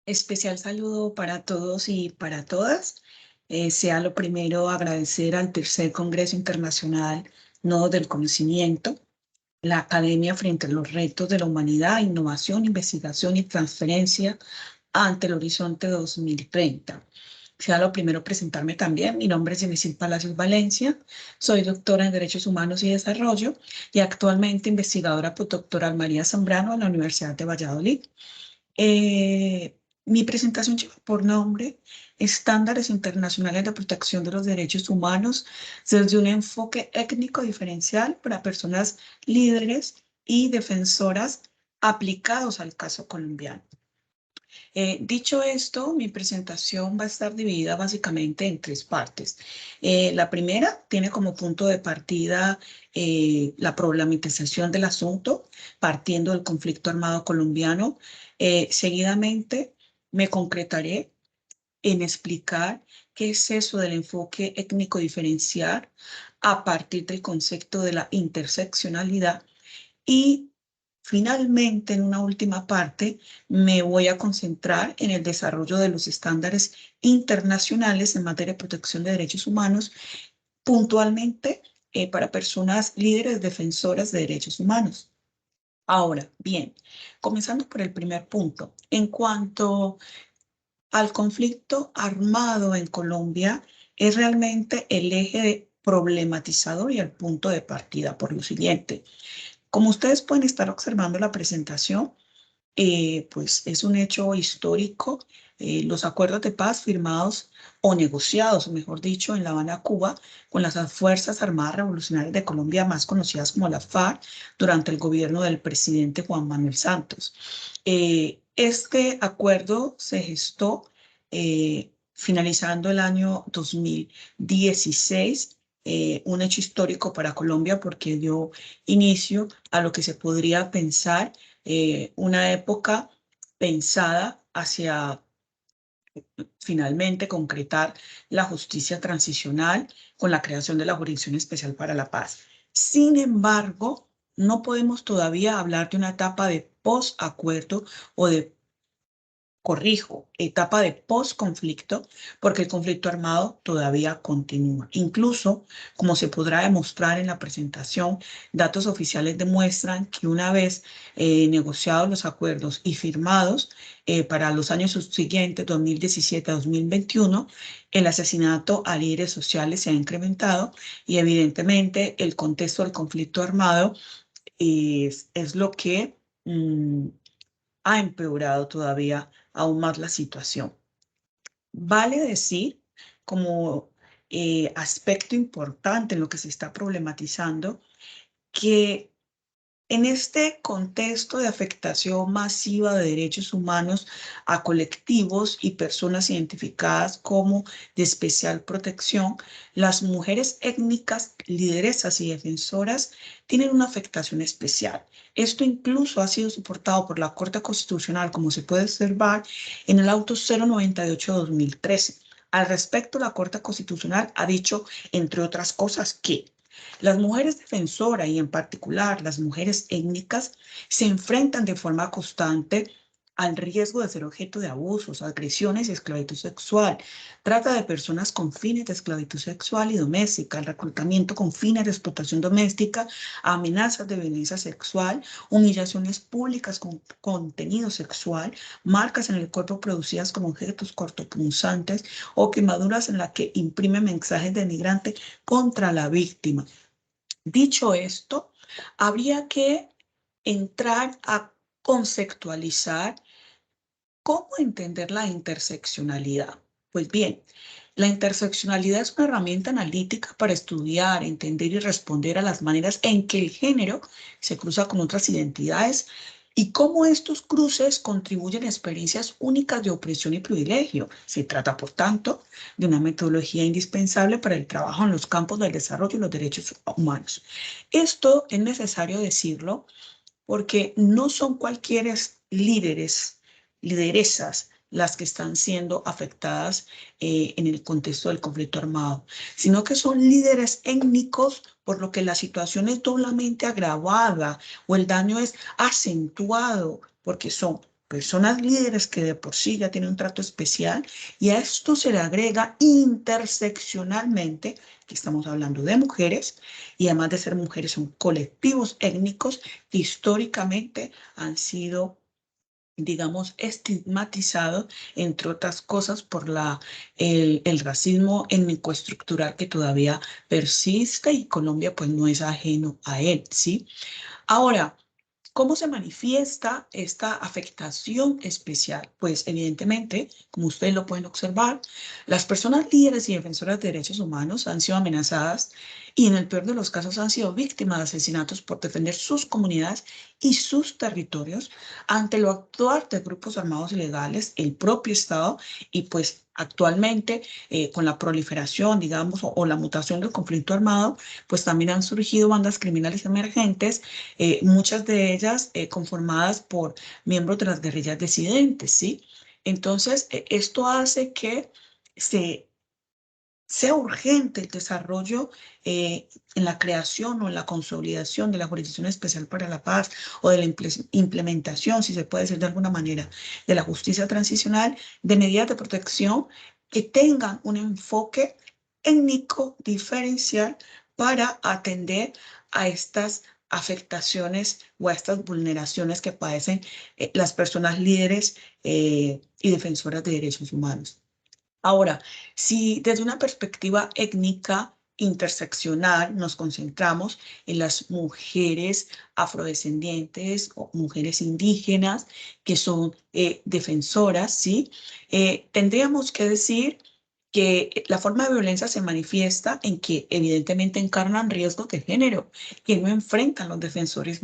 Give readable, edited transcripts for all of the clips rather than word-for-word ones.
Especial saludo para todos y para todas. Sea lo primero agradecer al Tercer Congreso Internacional Nodos del Conocimiento, la Academia frente a los retos de la humanidad, innovación, investigación y transferencia ante el horizonte 2030. Sea lo primero presentarme también. Mi nombre es Yenesil Palacios Valencia. Soy doctora en Derechos Humanos y Desarrollo y actualmente investigadora postdoctoral María Zambrano en la Universidad de Valladolid. Mi presentación lleva por nombre Estándares Internacionales de Protección de los Derechos Humanos desde un enfoque étnico diferencial para personas líderes y defensoras aplicados al caso colombiano. Dicho esto, mi presentación va a estar dividida básicamente en tres partes. La primera tiene como punto de partida la problematización del asunto, partiendo del conflicto armado colombiano. Seguidamente, me concretaré en explicar qué es eso del enfoque étnico diferencial a partir del concepto de la interseccionalidad y finalmente, en una última parte, me voy a concentrar en el desarrollo de los estándares internacionales en materia de protección de derechos humanos, puntualmente para personas líderes defensoras de derechos humanos. Ahora, bien, comenzando por el primer punto. En cuanto al conflicto armado en Colombia, es realmente el eje problematizador y el punto de partida por lo siguiente. Como ustedes pueden estar observando la presentación, pues es un hecho histórico. Los acuerdos de paz firmados o negociados, mejor dicho, en La Habana, Cuba, con las Fuerzas Armadas Revolucionarias de Colombia, más conocidas como la FARC, durante el gobierno del presidente Juan Manuel Santos. Este acuerdo se gestó finalizando el año 2016, un hecho histórico para Colombia porque dio inicio a lo que se podría pensar una época pensada hacia finalmente concretar la justicia transicional con la creación de la Jurisdicción Especial para la Paz. Sin embargo, no podemos todavía hablar de una etapa de posacuerdo o de etapa de posconflicto, porque el conflicto armado todavía continúa. Incluso, como se podrá demostrar en la presentación, datos oficiales demuestran que una vez negociados los acuerdos y firmados para los años subsiguientes, 2017 a 2021, el asesinato a líderes sociales se ha incrementado y evidentemente el contexto del conflicto armado es lo que ha empeorado todavía aún más la situación. Vale decir, como aspecto importante en lo que se está problematizando, que en este contexto de afectación masiva de derechos humanos a colectivos y personas identificadas como de especial protección, las mujeres étnicas, lideresas y defensoras tienen una afectación especial. Esto incluso ha sido soportado por la Corte Constitucional, como se puede observar en el auto 098/2013. Al respecto, la Corte Constitucional ha dicho, entre otras cosas, que las mujeres defensoras y en particular las mujeres étnicas se enfrentan de forma constante al riesgo de ser objeto de abusos, agresiones y esclavitud sexual, trata de personas con fines de esclavitud sexual y doméstica, el reclutamiento con fines de explotación doméstica, amenazas de violencia sexual, humillaciones públicas con contenido sexual, marcas en el cuerpo producidas con objetos cortopunzantes o quemaduras en las que imprime mensajes denigrantes contra la víctima. Dicho esto, habría que entrar a conceptualizar cómo entender la interseccionalidad. Pues bien, la interseccionalidad es una herramienta analítica para estudiar, entender y responder a las maneras en que el género se cruza con otras identidades y cómo estos cruces contribuyen a experiencias únicas de opresión y privilegio. Se trata, por tanto, de una metodología indispensable para el trabajo en los campos del desarrollo y los derechos humanos. Esto es necesario decirlo porque no son cualquiera lideresas las que están siendo afectadas en el contexto del conflicto armado, sino que son líderes étnicos, por lo que la situación es doblemente agravada o el daño es acentuado, porque son personas líderes que de por sí ya tienen un trato especial, y a esto se le agrega interseccionalmente, que estamos hablando de mujeres, y además de ser mujeres son colectivos étnicos que históricamente han sido, digamos, estigmatizados, entre otras cosas, por el racismo étnico-estructural que todavía persiste, y Colombia pues no es ajeno a él, ¿sí? Ahora, ¿cómo se manifiesta esta afectación especial? Pues evidentemente, como ustedes lo pueden observar, las personas líderes y defensoras de derechos humanos han sido amenazadas y en el peor de los casos han sido víctimas de asesinatos por defender sus comunidades y sus territorios ante lo actuar de grupos armados ilegales, el propio Estado, y pues actualmente con la proliferación, digamos, o la mutación del conflicto armado, pues también han surgido bandas criminales emergentes, muchas de ellas conformadas por miembros de las guerrillas disidentes, ¿sí? Entonces, esto hace que se, sea urgente el desarrollo en la creación o en la consolidación de la Jurisdicción Especial para la Paz, o de la implementación, si se puede decir de alguna manera, de la justicia transicional, de medidas de protección que tengan un enfoque étnico diferencial para atender a estas afectaciones o a estas vulneraciones que padecen las personas líderes y defensoras de derechos humanos. Ahora, si desde una perspectiva étnica interseccional nos concentramos en las mujeres afrodescendientes o mujeres indígenas que son defensoras, ¿sí? Tendríamos que decir que la forma de violencia se manifiesta en que evidentemente encarnan riesgos de género que no enfrentan los defensores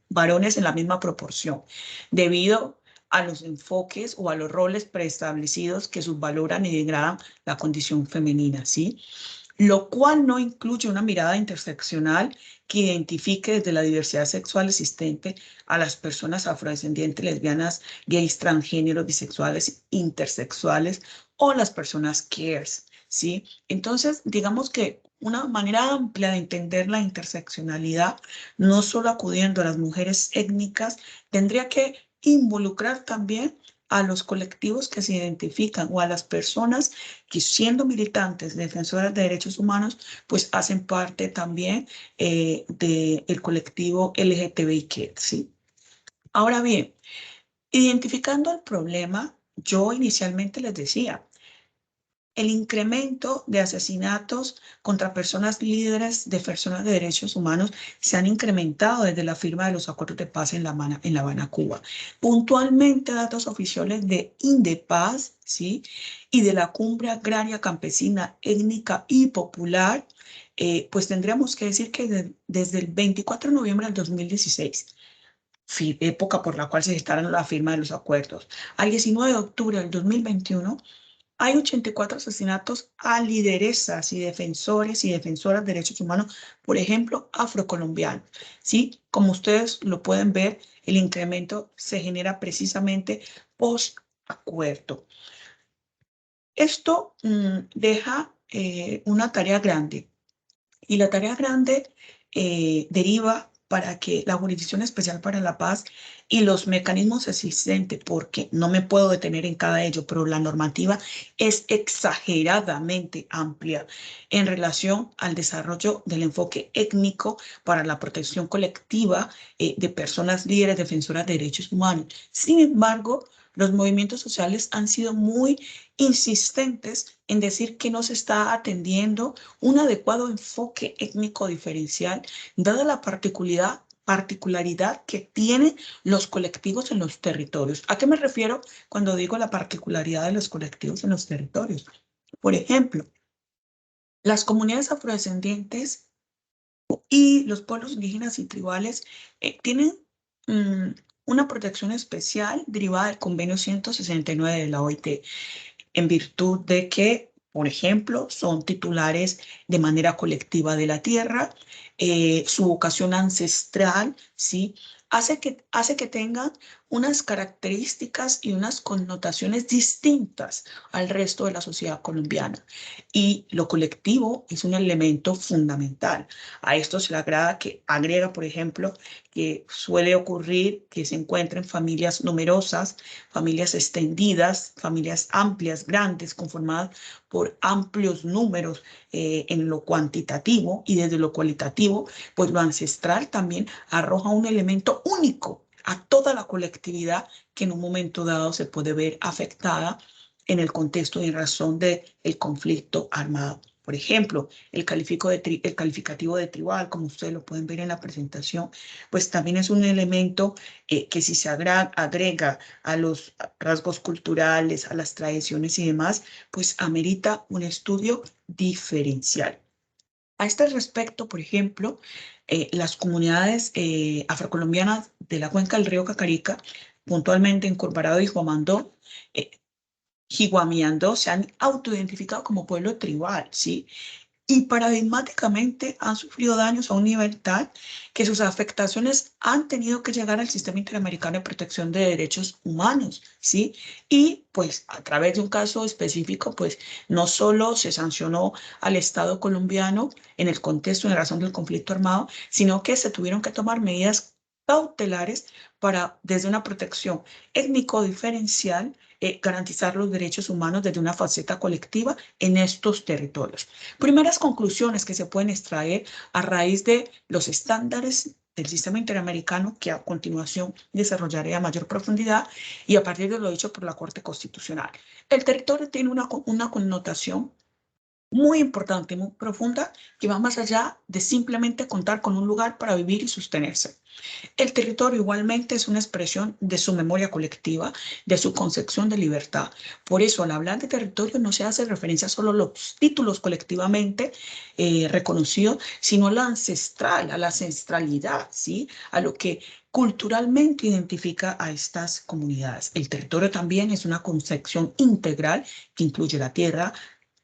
varones en la misma proporción, debido a los enfoques o a los roles preestablecidos que subvaloran y degradan la condición femenina, ¿sí? Lo cual no incluye una mirada interseccional que identifique desde la diversidad sexual existente a las personas afrodescendientes, lesbianas, gays, transgéneros, bisexuales, intersexuales o las personas queers, ¿sí? Entonces, digamos que una manera amplia de entender la interseccionalidad, no solo acudiendo a las mujeres étnicas, tendría que involucrar también a los colectivos que se identifican o a las personas que, siendo militantes, defensoras de derechos humanos, pues hacen parte también del colectivo LGTBIQ, ¿sí? Ahora bien, identificando el problema, yo inicialmente les decía, el incremento de asesinatos contra personas líderes de personas de derechos humanos se han incrementado desde la firma de los acuerdos de paz en La Habana, Cuba. Puntualmente, datos oficiales de Indepaz, ¿sí? Y de la Cumbre Agraria, Campesina, Étnica y Popular, pues tendríamos que decir que desde el 24 de noviembre del 2016, época por la cual se gestaron la firma de los acuerdos, al 19 de octubre del 2021, hay 84 asesinatos a lideresas y defensores y defensoras de derechos humanos, por ejemplo, afrocolombianos. ¿Sí? Como ustedes lo pueden ver, el incremento se genera precisamente post-acuerdo. Esto deja una tarea grande, y la tarea grande deriva para que la Jurisdicción Especial para la Paz y los mecanismos existentes, porque no me puedo detener en cada ello, pero la normativa es exageradamente amplia en relación al desarrollo del enfoque étnico para la protección colectiva de personas líderes defensoras de derechos humanos. Sin embargo, los movimientos sociales han sido muy insistentes en decir que no se está atendiendo un adecuado enfoque étnico diferencial, dada la particularidad que tienen los colectivos en los territorios. ¿A qué me refiero cuando digo la particularidad de los colectivos en los territorios? Por ejemplo, las comunidades afrodescendientes y los pueblos indígenas y tribales tienen una protección especial derivada del convenio 169 de la OIT, en virtud de que, por ejemplo, son titulares de manera colectiva de la tierra, su vocación ancestral, ¿sí? Hace que tengan unas características y unas connotaciones distintas al resto de la sociedad colombiana. Y lo colectivo es un elemento fundamental. A esto se le agrega, por ejemplo, que suele ocurrir que se encuentren familias numerosas, familias extendidas, familias amplias, grandes, conformadas por amplios números en lo cuantitativo, y desde lo cualitativo, pues lo ancestral también arroja un elemento único a toda la colectividad que en un momento dado se puede ver afectada en el contexto y en razón del conflicto armado. Por ejemplo, el calificativo de tribal, como ustedes lo pueden ver en la presentación, pues también es un elemento que si se agrega a los rasgos culturales, a las tradiciones y demás, pues amerita un estudio diferencial. A este respecto, por ejemplo, las comunidades afrocolombianas de la cuenca del río Cacarica, puntualmente en Corbarado y Juamandó, Jiguamiandó, se han autoidentificado como pueblo tribal, ¿sí? Y paradigmáticamente han sufrido daños a un nivel tal que sus afectaciones han tenido que llegar al Sistema Interamericano de Protección de Derechos Humanos, ¿sí? Y pues a través de un caso específico, pues no solo se sancionó al Estado colombiano en el contexto, en razón del conflicto armado, sino que se tuvieron que tomar medidas cautelares para, desde una protección étnico-diferencial, garantizar los derechos humanos desde una faceta colectiva en estos territorios. Primeras conclusiones que se pueden extraer a raíz de los estándares del sistema interamericano, que a continuación desarrollaré a mayor profundidad, y a partir de lo dicho por la Corte Constitucional. El territorio tiene una connotación muy importante, muy profunda, que va más allá de simplemente contar con un lugar para vivir y sostenerse. El territorio igualmente es una expresión de su memoria colectiva, de su concepción de libertad. Por eso, al hablar de territorio no se hace referencia solo a los títulos colectivamente reconocidos, sino a la ancestral, a la ancestralidad, ¿sí? A lo que culturalmente identifica a estas comunidades. El territorio también es una concepción integral que incluye la tierra,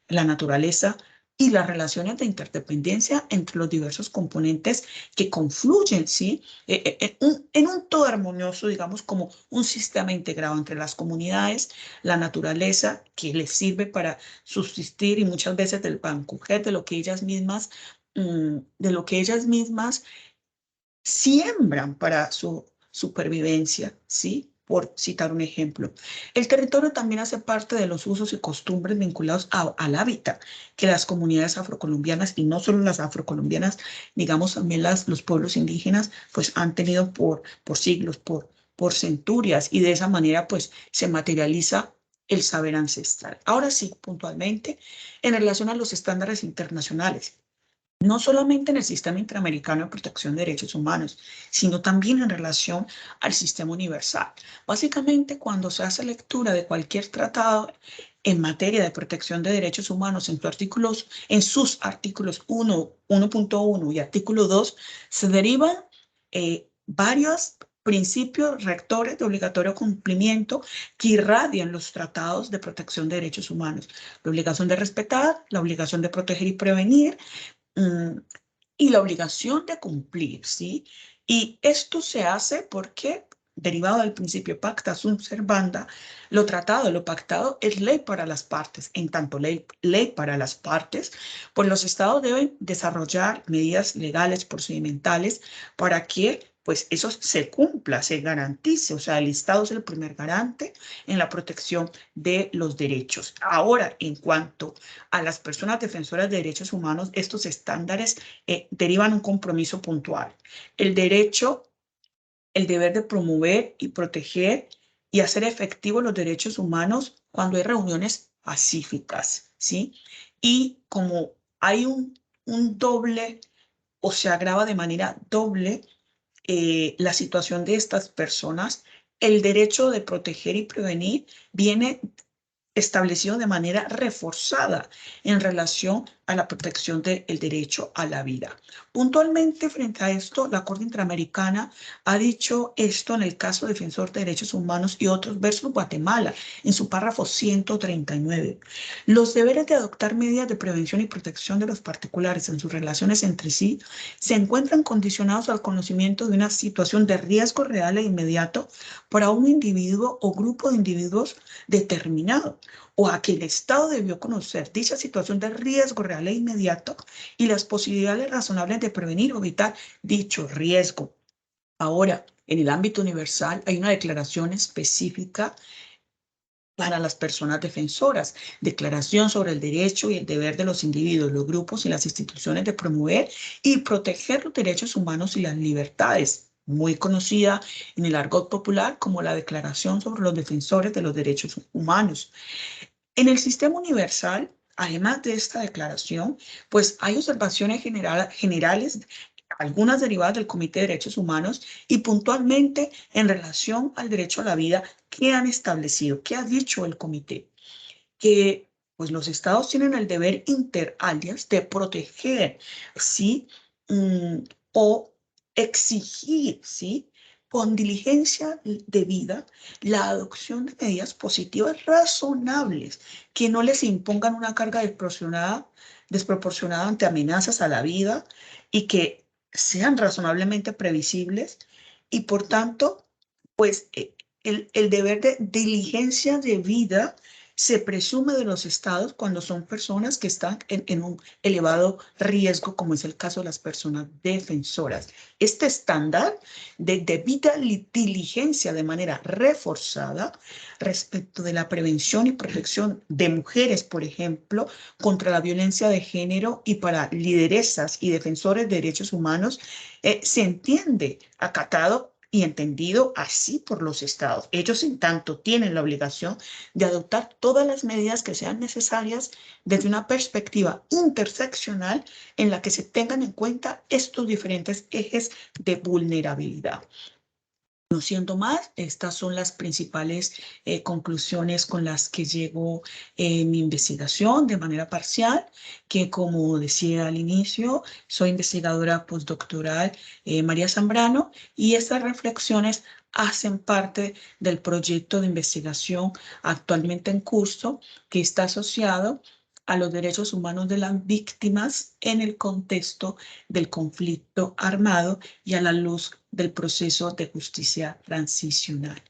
la naturaleza y las relaciones de interdependencia entre los diversos componentes que confluyen, ¿sí? En un todo armonioso, digamos, como un sistema integrado entre las comunidades, la naturaleza, que les sirve para subsistir y muchas veces del bancoger de lo que ellas mismas, siembran para su supervivencia, ¿sí? Por citar un ejemplo. El territorio también hace parte de los usos y costumbres vinculados al hábitat que las comunidades afrocolombianas, y no solo las afrocolombianas, digamos también los pueblos indígenas, pues han tenido por siglos, por centurias, y de esa manera pues se materializa el saber ancestral. Ahora sí, puntualmente, en relación a los estándares internacionales, no solamente en el Sistema Interamericano de Protección de Derechos Humanos, sino también en relación al sistema universal. Básicamente, cuando se hace lectura de cualquier tratado en materia de protección de derechos humanos en sus artículos 1.1 y artículo 2, se derivan varios principios rectores de obligatorio cumplimiento que irradian los tratados de protección de derechos humanos. La obligación de respetar, la obligación de proteger y prevenir, mm, y la obligación de cumplir, ¿sí? Y esto se hace porque, derivado del principio pacta sunt servanda, lo tratado, lo pactado es ley para las partes. En tanto ley para las partes, pues los estados deben desarrollar medidas legales, procedimentales, para que pues eso se cumpla, se garantice. O sea, el Estado es el primer garante en la protección de los derechos. Ahora, en cuanto a las personas defensoras de derechos humanos, estos estándares derivan un compromiso puntual. El derecho, el deber de promover y proteger y hacer efectivos los derechos humanos cuando hay reuniones pacíficas, ¿sí? Y como hay un doble, o se agrava de manera doble la situación de estas personas, el derecho de proteger y prevenir viene establecido de manera reforzada en relación a la protección del derecho a la vida. Puntualmente, frente a esto, la Corte Interamericana ha dicho esto en el caso Defensor de Derechos Humanos y otros versus Guatemala, en su párrafo 139. Los deberes de adoptar medidas de prevención y protección de los particulares en sus relaciones entre sí se encuentran condicionados al conocimiento de una situación de riesgo real e inmediato para un individuo o grupo de individuos determinado, o a que el Estado debió conocer dicha situación de riesgo real e inmediato y las posibilidades razonables de prevenir o evitar dicho riesgo. Ahora, en el ámbito universal hay una declaración específica para las personas defensoras, declaración sobre el derecho y el deber de los individuos, los grupos y las instituciones de promover y proteger los derechos humanos y las libertades, muy conocida en el argot popular como la Declaración sobre los Defensores de los Derechos Humanos. En el sistema universal, además de esta declaración, pues hay observaciones generales, algunas derivadas del Comité de Derechos Humanos y puntualmente en relación al derecho a la vida que han establecido, que ha dicho el comité, que pues los estados tienen el deber inter alias de proteger, ¿sí? O exigir, ¿sí? Con diligencia debida, la adopción de medidas positivas razonables que no les impongan una carga desproporcionada ante amenazas a la vida y que sean razonablemente previsibles y por tanto, pues el deber de diligencia debida se presume de los estados cuando son personas que están en un elevado riesgo, como es el caso de las personas defensoras. Este estándar de debida diligencia de manera reforzada respecto de la prevención y protección de mujeres, por ejemplo, contra la violencia de género y para lideresas y defensores de derechos humanos, se entiende acatado y entendido así por los estados. Ellos, en tanto, tienen la obligación de adoptar todas las medidas que sean necesarias desde una perspectiva interseccional en la que se tengan en cuenta estos diferentes ejes de vulnerabilidad. No siendo más, estas son las principales conclusiones con las que llego mi investigación de manera parcial, que como decía al inicio, soy investigadora postdoctoral María Zambrano, y estas reflexiones hacen parte del proyecto de investigación actualmente en curso que está asociado a los derechos humanos de las víctimas en el contexto del conflicto armado y a la luz del proceso de justicia transicional.